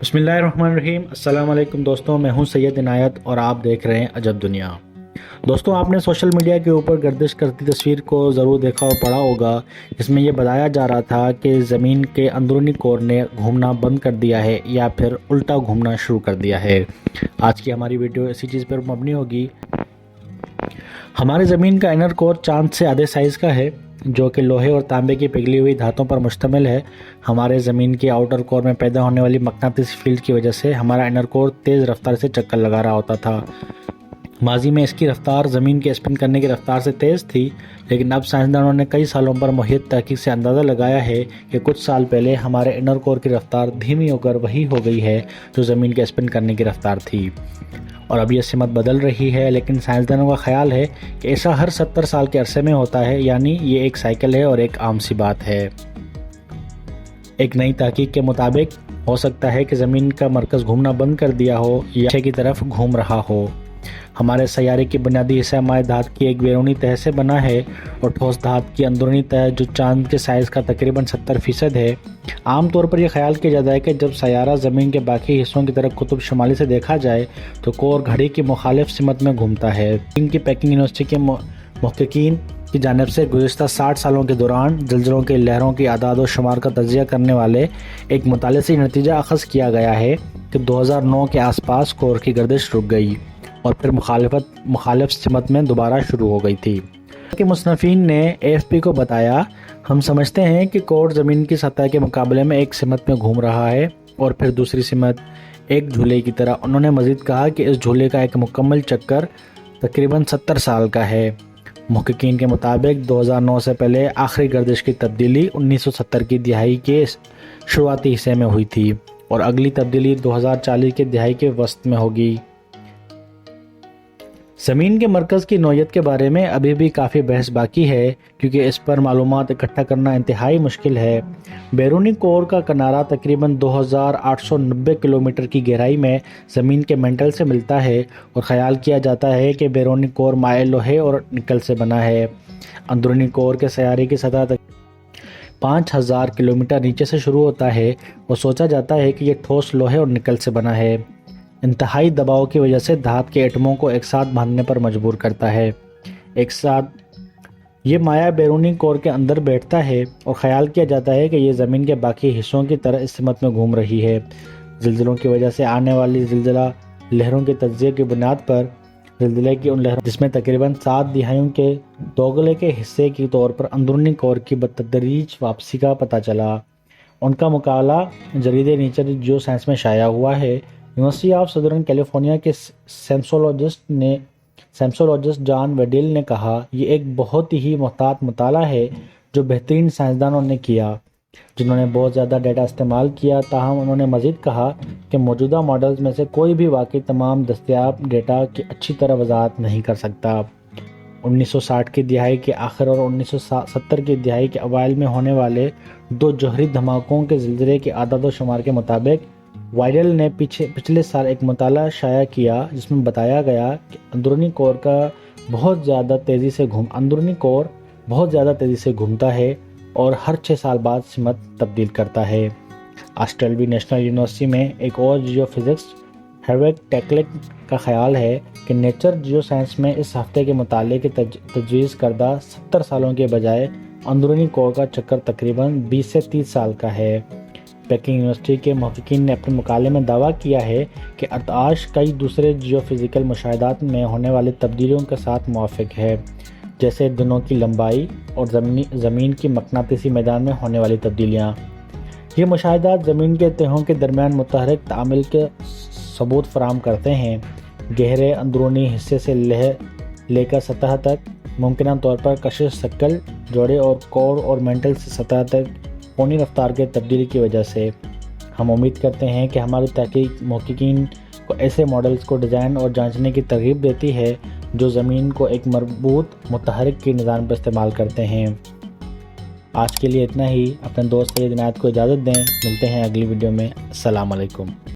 بسم اللہ الرحمن الرحیم۔ السلام علیکم دوستوں، میں ہوں سید عنایت اور آپ دیکھ رہے ہیں عجب دنیا۔ دوستوں، آپ نے سوشل میڈیا کے اوپر گردش کرتی تصویر کو ضرور دیکھا اور پڑھا ہوگا، جس میں یہ بتایا جا رہا تھا کہ زمین کے اندرونی کور نے گھومنا بند کر دیا ہے یا پھر الٹا گھومنا شروع کر دیا ہے۔ آج کی ہماری ویڈیو اسی چیز پر مبنی ہوگی۔ ہمارے زمین کا انر کور چاند سے آدھے سائز کا ہے، جو کہ لوہے اور تانبے کی پگھلی ہوئی دھاتوں پر مشتمل ہے۔ ہمارے زمین کے آؤٹر کور میں پیدا ہونے والی مقناطیسی فیلڈ کی وجہ سے ہمارا انر کور تیز رفتار سے چکر لگا رہا ہوتا تھا۔ ماضی میں اس کی رفتار زمین کے اسپن کرنے کی رفتار سے تیز تھی، لیکن اب سائنسدانوں نے کئی سالوں پر محیط تحقیق سے اندازہ لگایا ہے کہ کچھ سال پہلے ہمارے انر کور کی رفتار دھیمی ہو کر وہی ہو گئی ہے جو زمین کے اسپن کرنے کی رفتار تھی، اور اب یہ سمت بدل رہی ہے۔ لیکن سائنسدانوں کا خیال ہے کہ ایسا ہر 70 سال کے عرصے میں ہوتا ہے، یعنی یہ ایک سائیکل ہے اور ایک عام سی بات ہے۔ ایک نئی تحقیق کے مطابق ہو سکتا ہے کہ زمین کا مرکز گھومنا بند کر دیا ہو یا پیچھے کی طرف گھوم رہا ہو۔ ہمارے سیارے کی بنیادی حصہ مائع دھات کی ایک بیرونی تہہ سے بنا ہے اور ٹھوس دھات کی اندرونی تہہ جو چاند کے سائز کا تقریباً 70% ہے۔ عام طور پر یہ خیال کیا جاتا ہے کہ جب سیارہ زمین کے باقی حصوں کی طرف قطب شمالی سے دیکھا جائے تو کور گھڑی کی مخالف سمت میں گھومتا ہے۔ چین کی پیکنگ یونیورسٹی کے محققین کی جانب سے گزشتہ 60 سالوں کے دوران زلزلوں کی لہروں کی اعداد و شمار کا تجزیہ کرنے والے ایک مطالعے سے نتیجہ اخذ کیا گیا ہے کہ 2009 کے آس پاس کور کی گردش رک گئی اور پھر مخالف سمت میں دوبارہ شروع ہو گئی تھی۔ کہ مصنفین نے AFP کو بتایا، ہم سمجھتے ہیں کہ کور زمین کی سطح کے مقابلے میں ایک سمت میں گھوم رہا ہے اور پھر دوسری سمت، ایک جھولے کی طرح۔ انہوں نے مزید کہا کہ اس جھولے کا ایک مکمل چکر تقریباً 70 سال کا ہے۔ محققین کے مطابق 2009 سے پہلے آخری گردش کی تبدیلی 1970 کی دہائی کے شروعاتی حصے میں ہوئی تھی اور اگلی تبدیلی 2040 کی دہائی کے وسط میں ہوگی۔ زمین کے مرکز کی نوعیت کے بارے میں ابھی بھی کافی بحث باقی ہے، کیونکہ اس پر معلومات اکٹھا کرنا انتہائی مشکل ہے۔ بیرونی کور کا کنارہ تقریباً 2890 کلومیٹر کی گہرائی میں زمین کے مینٹل سے ملتا ہے اور خیال کیا جاتا ہے کہ بیرونی کور مائع لوہے اور نکل سے بنا ہے۔ اندرونی کور کے سیارے کی سطح تک 5000 کلومیٹر نیچے سے شروع ہوتا ہے اور سوچا جاتا ہے کہ یہ ٹھوس لوہے اور نکل سے بنا ہے۔ انتہائی دباؤ کی وجہ سے دھات کے ایٹموں کو ایک ساتھ باندھنے پر مجبور کرتا ہے۔ یہ مائع بیرونی کور کے اندر بیٹھتا ہے اور خیال کیا جاتا ہے کہ یہ زمین کے باقی حصوں کی طرح اس سمت میں گھوم رہی ہے۔ زلزلوں کی وجہ سے آنے والی زلزلہ لہروں کے تجزیے کی بنیاد پر زلزلے کی ان لہروں، جس میں تقریباً 7 دہائیوں کے دوگلے کے حصے کے طور پر اندرونی کور کی بتدریج واپسی کا پتہ چلا۔ ان کا مقالہ جریدے نیچر جیو سائنس میں شائع ہوا ہے۔ یونیورسٹی آف سدرن کیلیفورنیا کے سیسمولوجسٹ جان ویڈیل نے کہا، یہ ایک بہت ہی محتاط مطالعہ ہے جو بہترین سائنسدانوں نے کیا، جنہوں نے بہت زیادہ ڈیٹا استعمال کیا۔ تاہم انہوں نے مزید کہا کہ موجودہ ماڈلز میں سے کوئی بھی واقعی تمام دستیاب ڈیٹا کی اچھی طرح وضاحت نہیں کر سکتا۔ 1960 کی دہائی کے آخر اور 1970 کی دہائی کے اوائل میں ہونے والے 2 جوہری دھماکوں کے زلزلے کے اعداد و شمار کے مطابق وائڈل نے پچھلے سال ایک مطالعہ شائع کیا جس میں بتایا گیا کہ اندرونی کور بہت زیادہ تیزی سے گھومتا ہے اور ہر 6 سال بعد سمت تبدیل کرتا ہے۔ آسٹریلوی نیشنل یونیورسٹی میں ایک اور جیو فزکسٹ ہیروک ٹیکلک کا خیال ہے کہ نیچر جیو سائنس میں اس ہفتے کے مطالعے کی تجویز کردہ 70 سالوں کے بجائے اندرونی کور کا چکر تقریباً 20 سے 30 سال کا ہے۔ پیکنگ یونیورسٹی کے محققین نے اپنے مقالے میں دعویٰ کیا ہے کہ ارتعاش کئی دوسرے جیو فزیکل مشاہدات میں ہونے والی تبدیلیوں کے ساتھ موافق ہے، جیسے دنوں کی لمبائی اور زمین کی مقناطیسی میدان میں ہونے والی تبدیلیاں۔ یہ مشاہدات زمین کے تہوں کے درمیان متحرک تعامل کے ثبوت فراہم کرتے ہیں۔ گہرے اندرونی حصے سے لے کر سطح تک ممکنہ طور پر کشش شکل جوڑے اور کور اور مینٹل سے سطح تک کونی رفتار کے تبدیلی کی وجہ سے۔ ہم امید کرتے ہیں کہ ہماری تحقیق محققین کو ایسے ماڈلز کو ڈیزائن اور جانچنے کی ترغیب دیتی ہے جو زمین کو ایک مربوط متحرک کے نظام پر استعمال کرتے ہیں۔ آج کے لیے اتنا ہی۔ اپنے دوست سید عنایت کو اجازت دیں، ملتے ہیں اگلی ویڈیو میں۔ السلام علیکم۔